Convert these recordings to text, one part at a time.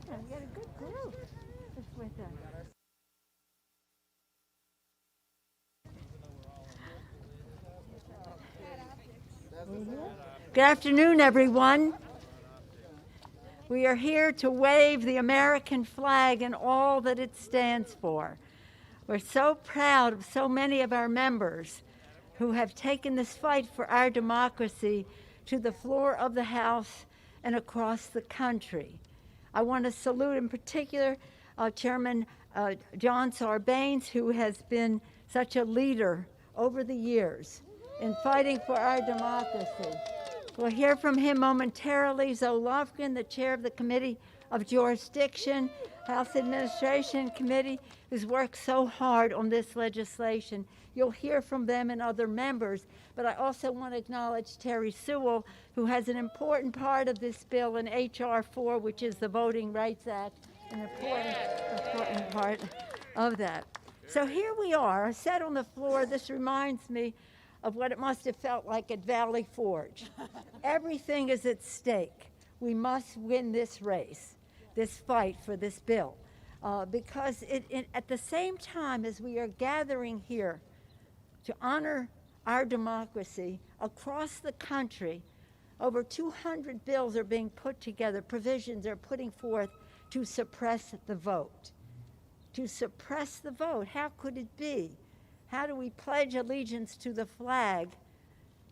Yeah, we got a good group that's with us. Good afternoon, everyone. We are here to wave the American flag and all that it stands for. We're so proud of so many of our members who have taken this fight for our democracy to the floor of the House and across the country. I want to salute in particular Chairman John Sarbanes, who has been such a leader over the years in fighting for our democracy. We'll hear from him momentarily. Zoe Lofgren, the chair of the Committee of Jurisdiction, House Administration Committee, who's worked so hard on this legislation. You'll hear from them and other members, but I also want to acknowledge Terry Sewell, who has an important part of this bill in H.R. 4, which is the Voting Rights Act, an important part of that. So here we are. I said on the floor, this reminds me of what it must have felt like at Valley Forge. Everything is at stake. We must win this race, this fight for this bill, because at the same time as we are gathering here to honor our democracy across the country, over 200 bills are being put together, provisions are putting forth to suppress the vote. To suppress the vote, how could it be? How do we pledge allegiance to the flag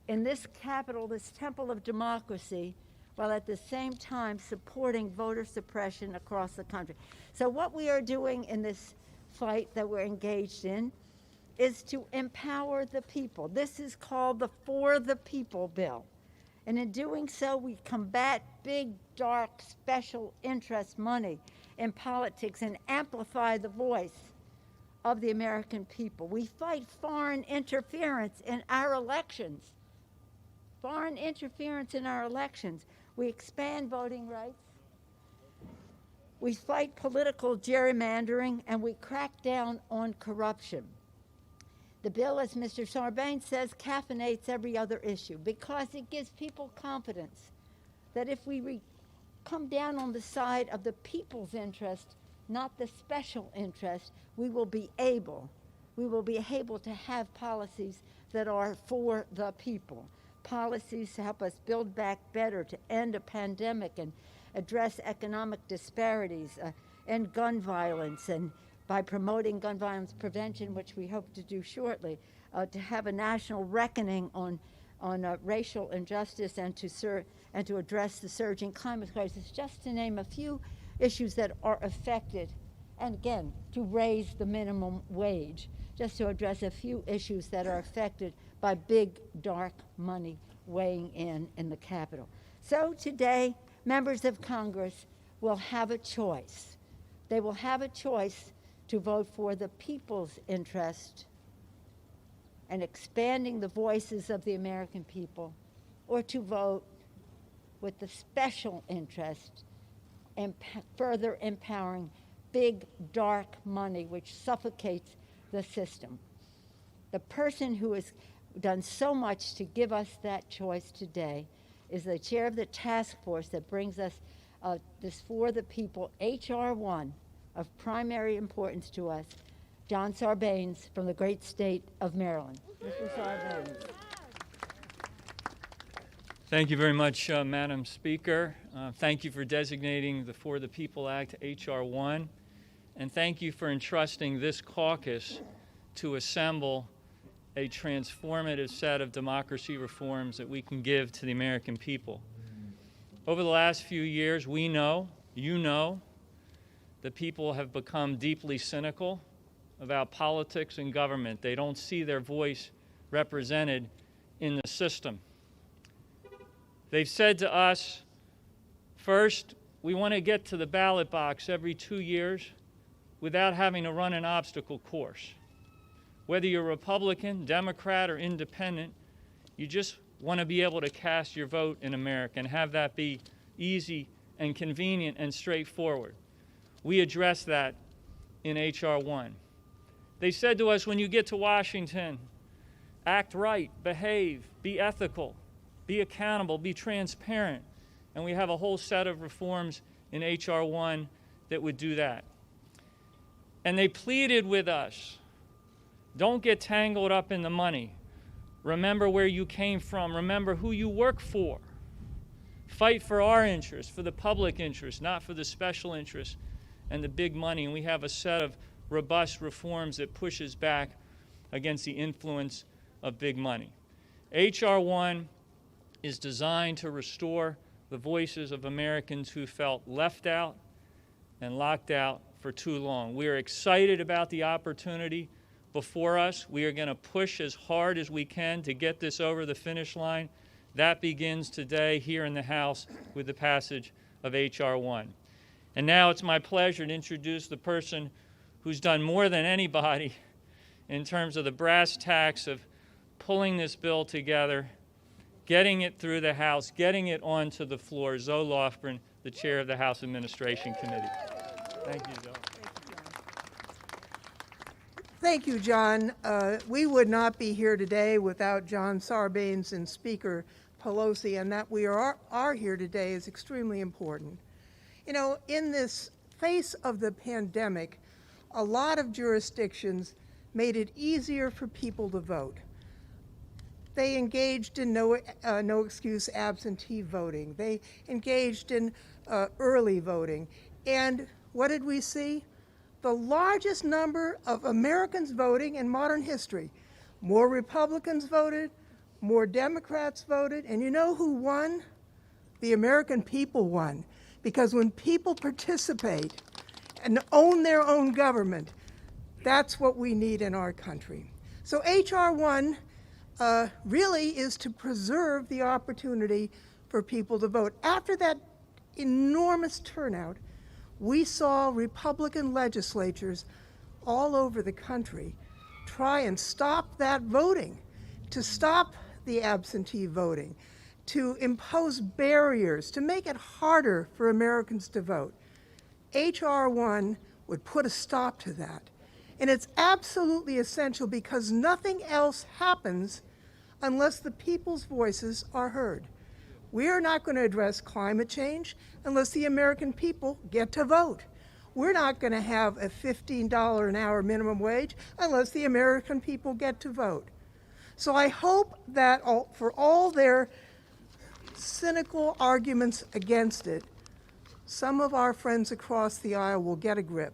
in this capital, this temple of democracy, while at the same time supporting voter suppression across the country? So what we are doing in this fight that we're engaged in is to empower the people. This is called the For the People bill. And in doing so, we combat big, dark, special interest money in politics and amplify the voice of the American people. We fight foreign interference in our elections. Foreign interference in our elections. We expand voting rights. We fight political gerrymandering, and we crack down on corruption. The bill, as Mr. Sarbanes says, caffeinates every other issue because it gives people confidence that if we come down on the side of the people's interest, not the special interest, we will be able to have policies that are for the people. Policies to help us build back better, to end a pandemic and address economic disparities, end gun violence, and by promoting gun violence prevention, which we hope to do shortly, to have a national reckoning on racial injustice and to address the surging climate crisis, just to name a few issues that are affected, and again, to raise the minimum wage, just to address a few issues that are affected by big, dark money weighing in the Capitol. So today, members of Congress will have a choice. They will have a choice to vote for the people's interest and expanding the voices of the American people, or to vote with the special interest and further empowering big, dark money, which suffocates the system. The person who has done so much to give us that choice today is the chair of the task force that brings us this For the People, H.R. 1, of primary importance to us, John Sarbanes from the great state of Maryland. Mr. Sarbanes. Thank you very much, Madam Speaker. Thank you for designating the For the People Act H.R. 1, and thank you for entrusting this caucus to assemble a transformative set of democracy reforms that we can give to the American people. Over the last few years, we know, you know, the people have become deeply cynical about politics and government. They don't see their voice represented in the system. They've said to us, first, we want to get to the ballot box every 2 years without having to run an obstacle course. Whether you're Republican, Democrat, or Independent, you just want to be able to cast your vote in America and have that be easy and convenient and straightforward. We address that in H.R. 1. They said to us, when you get to Washington, act right, behave, be ethical, be accountable, be transparent. And we have a whole set of reforms in H.R. 1 that would do that. And they pleaded with us, don't get tangled up in the money. Remember where you came from. Remember who you work for. Fight for our interests, for the public interest, not for the special interests and the big money. And we have a set of robust reforms that pushes back against the influence of big money. H.R. 1 is designed to restore the voices of Americans who felt left out and locked out for too long. We are excited about the opportunity before us. We are going to push as hard as we can to get this over the finish line. That begins today here in the House with the passage of H.R. 1. And now it's my pleasure to introduce the person who's done more than anybody in terms of the brass tacks of pulling this bill together, getting it through the House, getting it onto the floor, Zoe Lofgren, the chair of the House Administration Committee. Thank you, Zoe. Thank you, John. We would not be here today without John Sarbanes and Speaker Pelosi, and that we are here today is extremely important. You know, in this face of the pandemic, a lot of jurisdictions made it easier for people to vote. They engaged in no excuse absentee voting. They engaged in early voting. And what did we see? The largest number of Americans voting in modern history. More Republicans voted, more Democrats voted, and you know who won? The American people won. Because when people participate and own their own government, that's what we need in our country. So H.R. 1 really is to preserve the opportunity for people to vote. After that enormous turnout, we saw Republican legislatures all over the country try and stop that voting, to stop the absentee voting, to impose barriers, to make it harder for Americans to vote. H.R. 1 would put a stop to that. And it's absolutely essential because nothing else happens unless the people's voices are heard. We are not going to address climate change unless the American people get to vote. We're not going to have a $15 an hour minimum wage unless the American people get to vote. So I hope that for all their cynical arguments against it, some of our friends across the aisle will get a grip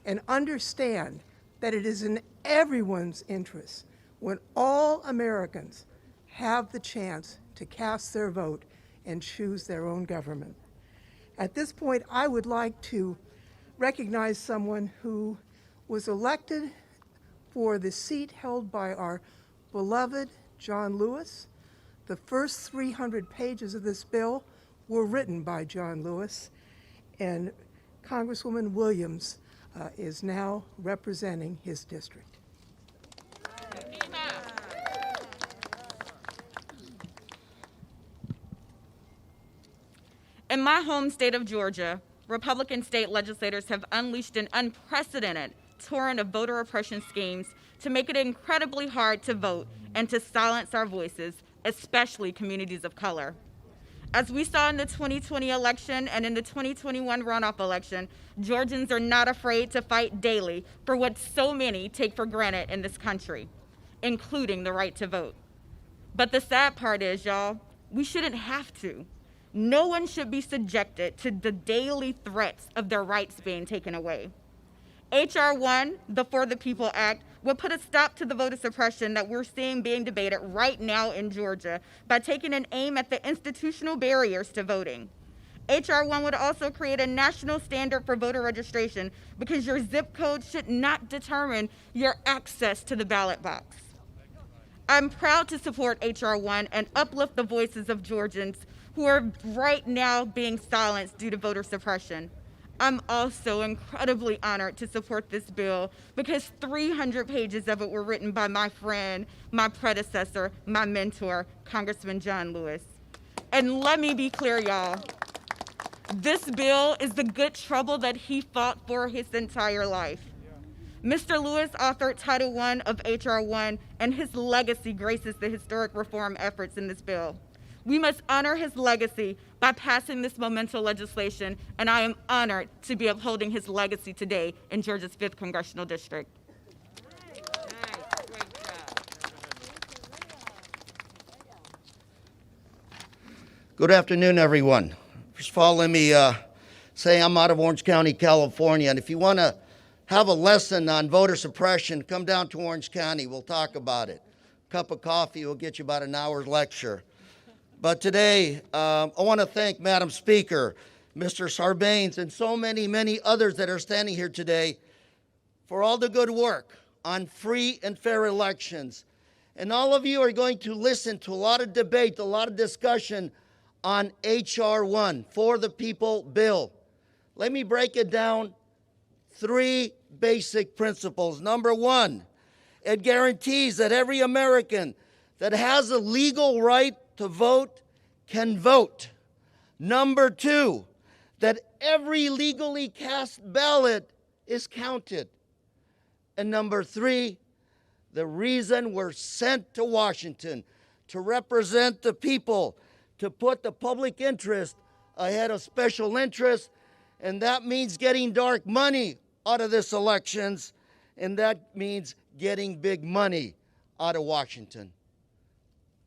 and understand that it is in everyone's interest when all Americans have the chance to cast their vote and choose their own government. At this point, I would like to recognize someone who was elected for the seat held by our beloved John Lewis. The first 300 pages of this bill were written by John Lewis, and Congresswoman Williams is now representing his district. In my home state of Georgia, Republican state legislators have unleashed an unprecedented torrent of voter oppression schemes to make it incredibly hard to vote and to silence our voices, especially communities of color. As we saw in the 2020 election and in the 2021 runoff election, Georgians are not afraid to fight daily for what so many take for granted in this country, including the right to vote. But the sad part is, y'all, we shouldn't have to. No one should be subjected to the daily threats of their rights being taken away. H.R. 1, the For the People Act, would put a stop to the voter suppression that we're seeing being debated right now in Georgia by taking an aim at the institutional barriers to voting. H.R. 1 would also create a national standard for voter registration because your zip code should not determine your access to the ballot box. I'm proud to support H.R. 1 and uplift the voices of Georgians who are right now being silenced due to voter suppression. I'm also incredibly honored to support this bill because 300 pages of it were written by my friend, my predecessor, my mentor, Congressman John Lewis. And let me be clear, y'all. This bill is the good trouble that he fought for his entire life. Mr. Lewis authored Title I of H.R. 1, and his legacy graces the historic reform efforts in this bill. We must honor his legacy by passing this monumental legislation, and I am honored to be upholding his legacy today in Georgia's 5th Congressional District. Good afternoon, everyone. First of all, let me say I'm out of Orange County, California, and if you want to have a lesson on voter suppression, come down to Orange County. We'll talk about it. A cup of coffee will get you about an hour's lecture. But today, I want to thank Madam Speaker, Mr. Sarbanes, and so many, many others that are standing here today for all the good work on free and fair elections. And all of you are going to listen to a lot of debate, a lot of discussion on H.R. 1, For the People bill. Let me break it down. 3 basic principles. Number 1, it guarantees that every American that has a legal right to vote can vote. Number 2, that every legally cast ballot is counted. And number 3, the reason we're sent to Washington to represent the people, to put the public interest ahead of special interest, and that means getting dark money out of this elections, and that means getting big money out of Washington.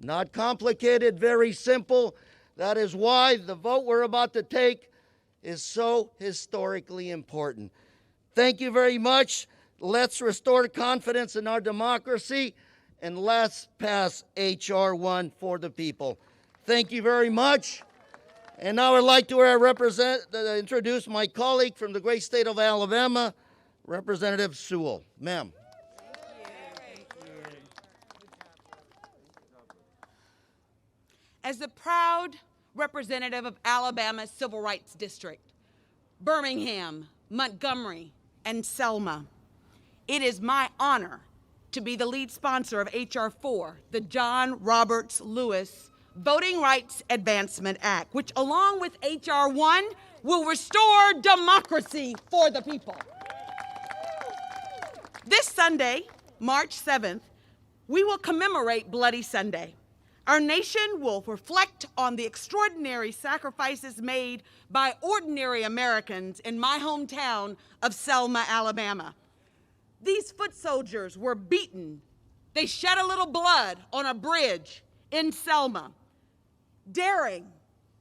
Not complicated, very simple. That is why the vote we're about to take is so historically important. Thank you very much. Let's restore confidence in our democracy, and let's pass H.R. 1 for the people. Thank you very much. And now I'd like to introduce my colleague from the great state of Alabama, Representative Sewell. Ma'am. As the proud representative of Alabama's Civil Rights District, Birmingham, Montgomery, and Selma, it is my honor to be the lead sponsor of H.R. 4, the John Roberts Lewis Voting Rights Advancement Act, which along with H.R. 1 will restore democracy for the people. This Sunday, March 7th, we will commemorate Bloody Sunday. Our nation will reflect on the extraordinary sacrifices made by ordinary Americans in my hometown of Selma, Alabama. These foot soldiers were beaten. They shed a little blood on a bridge in Selma, daring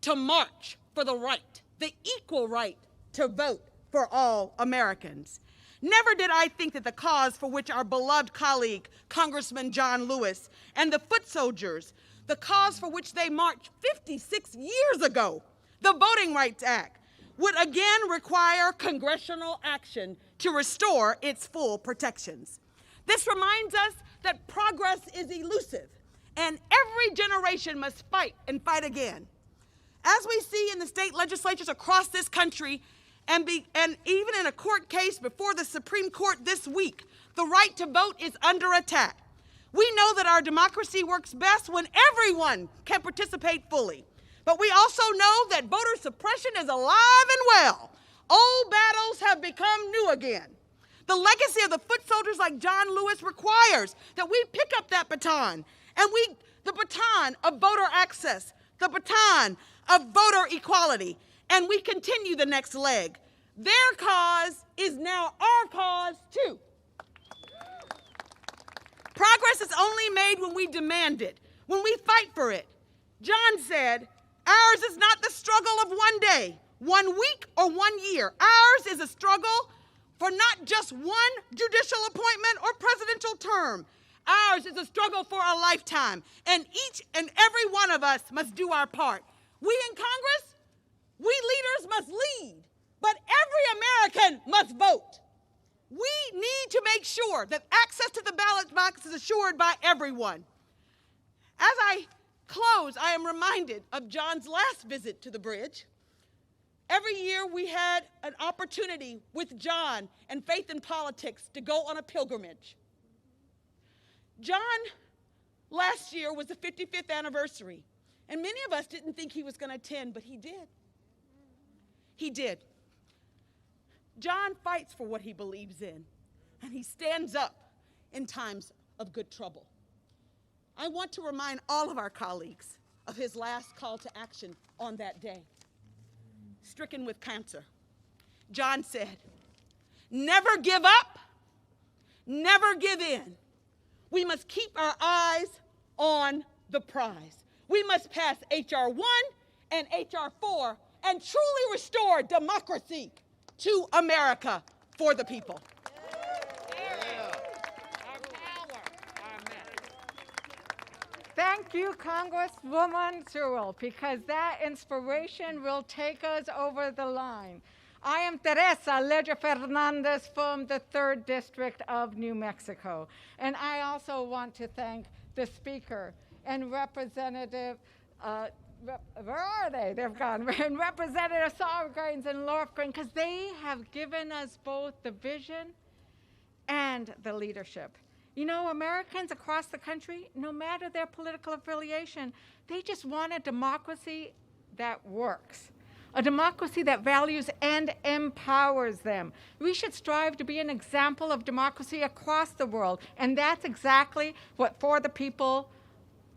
to march for the right, the equal right to vote for all Americans. Never did I think that the cause for which our beloved colleague, Congressman John Lewis, and the foot soldiers, the cause for which they marched 56 years ago, the Voting Rights Act, would again require congressional action to restore its full protections. This reminds us that progress is elusive, and every generation must fight and fight again. As we see in the state legislatures across this country, and even in a court case before the Supreme Court this week, the right to vote is under attack. We know that our democracy works best when everyone can participate fully. But we also know that voter suppression is alive and well. Old battles have become new again. The legacy of the foot soldiers like John Lewis requires that we pick up that baton, and the baton of voter access, the baton of voter equality, and we continue the next leg. Their cause is now our cause too. Progress is only made when we demand it, when we fight for it. John said, ours is not the struggle of one day, 1 week, or 1 year. Ours is a struggle for not just one judicial appointment or presidential term. Ours is a struggle for a lifetime, and each and every one of us must do our part. We in Congress, we leaders must lead, but every American must vote. We need to make sure that access to the ballot box is assured by everyone. As I close, I am reminded of John's last visit to the bridge. Every year we had an opportunity with John and Faith in Politics to go on a pilgrimage. John, last year was the 55th anniversary, and many of us didn't think he was going to attend, but he did. He did. John fights for what he believes in, and he stands up in times of good trouble. I want to remind all of our colleagues of his last call to action on that day. Stricken with cancer, John said, "Never give up, never give in. We must keep our eyes on the prize. We must pass H.R. 1 and H.R. 4 and truly restore democracy to America for the people." Thank you, Congresswoman Sewell, because that inspiration will take us over the line. I am Teresa Leger Fernandez from the 3rd District of New Mexico. And I also want to thank the Speaker and Representative, where are they? They've gone. And Representative Sarbanes and Lofgren, because they have given us both the vision and the leadership. You know, Americans across the country, no matter their political affiliation, they just want a democracy that works, a democracy that values and empowers them. We should strive to be an example of democracy across the world, and that's exactly what For the People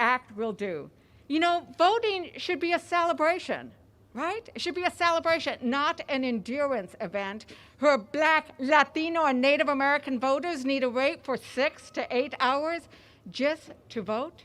Act will do. You know, voting should be a celebration, right? It should be a celebration, not an endurance event where Black, Latino, and Native American voters need to wait for 6 to 8 hours just to vote.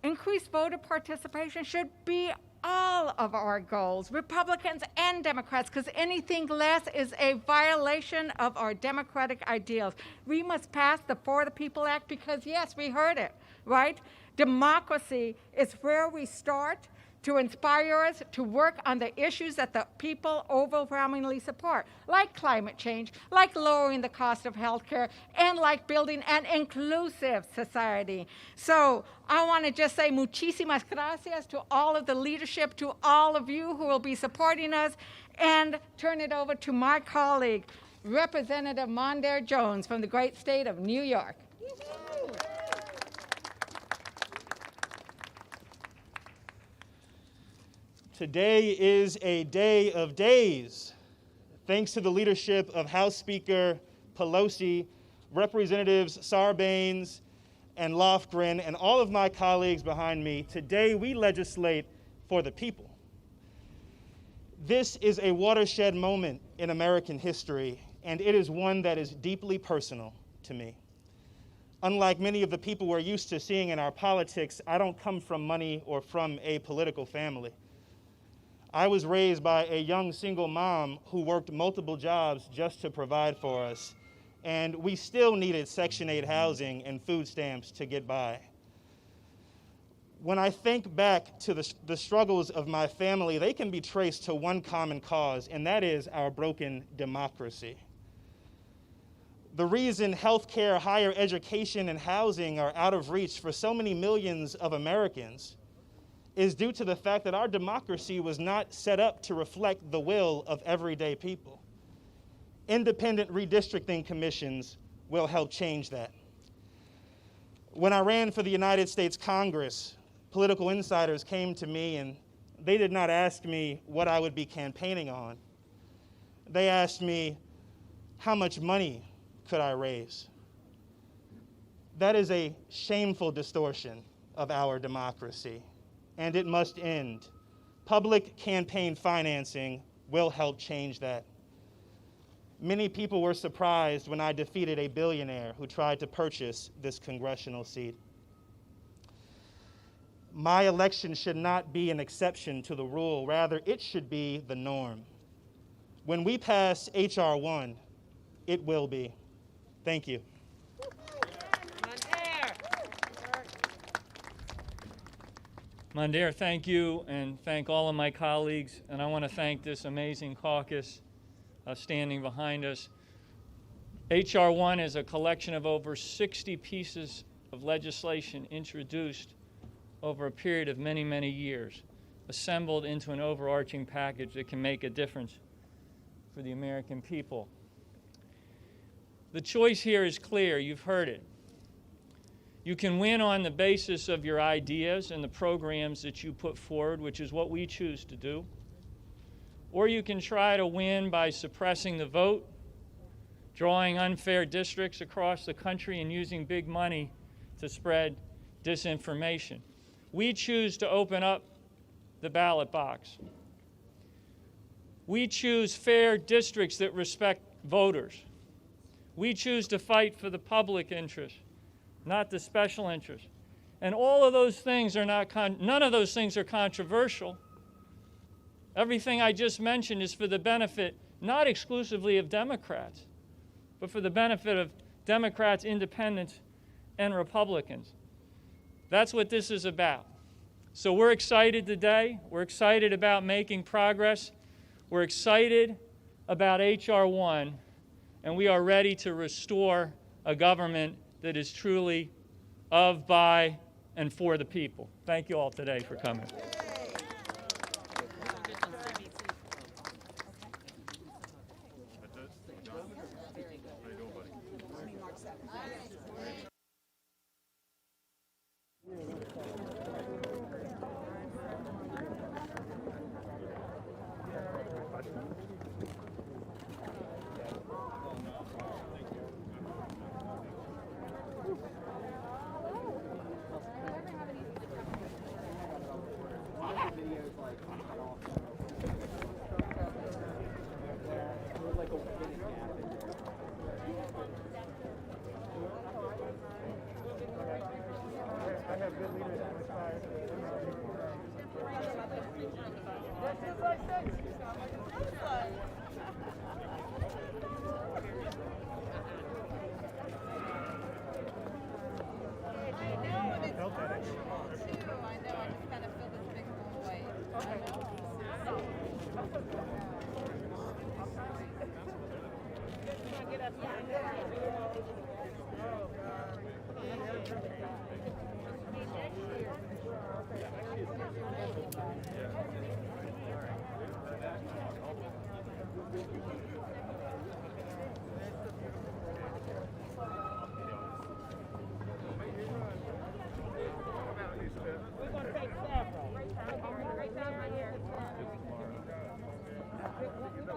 Increased voter participation should be all of our goals, Republicans and Democrats, because anything less is a violation of our democratic ideals. We must pass the For the People Act because, yes, we heard it, right? Democracy is where we start to inspire us to work on the issues that the people overwhelmingly support, like climate change, like lowering the cost of healthcare, and like building an inclusive society. So I want to just say muchísimas gracias to all of the leadership, to all of you who will be supporting us, and turn it over to my colleague, Representative Mondaire Jones from the great state of New York. Today is a day of days. Thanks to the leadership of House Speaker Pelosi, Representatives Sarbanes and Lofgren, and all of my colleagues behind me, today we legislate for the people. This is a watershed moment in American history, and it is one that is deeply personal to me. Unlike many of the people we're used to seeing in our politics, I don't come from money or from a political family. I was raised by a young single mom who worked multiple jobs just to provide for us, and we still needed Section 8 housing and food stamps to get by. When I think back to the struggles of my family, they can be traced to one common cause, and that is our broken democracy. The reason healthcare, higher education, and housing are out of reach for so many millions of Americans is due to the fact that our democracy was not set up to reflect the will of everyday people. Independent redistricting commissions will help change that. When I ran for the United States Congress, political insiders came to me and they did not ask me what I would be campaigning on. They asked me, how much money could I raise? That is a shameful distortion of our democracy, and it must end. Public campaign financing will help change that. Many people were surprised when I defeated a billionaire who tried to purchase this congressional seat. My election should not be an exception to the rule. Rather, it should be the norm. When we pass H.R. 1, it will be. Thank you. Mondaire, thank you, and thank all of my colleagues. And I want to thank this amazing caucus standing behind us. H.R. 1 is a collection of over 60 pieces of legislation introduced over a period of many, many years, assembled into an overarching package that can make a difference for the American people. The choice here is clear. You've heard it. You can win on the basis of your ideas and the programs that you put forward, which is what we choose to do. Or you can try to win by suppressing the vote, drawing unfair districts across the country, and using big money to spread disinformation. We choose to open up the ballot box. We choose fair districts that respect voters. We choose to fight for the public interest, not the special interest. And all of those things are none of those things are controversial. Everything I just mentioned is for the benefit, not exclusively of Democrats, but for the benefit of Democrats, independents, and Republicans. That's what this is about. So we're excited today. We're excited about making progress. We're excited about H.R. 1, and we are ready to restore a government that is truly of, by, and for the people. Thank you all today for coming. Get up.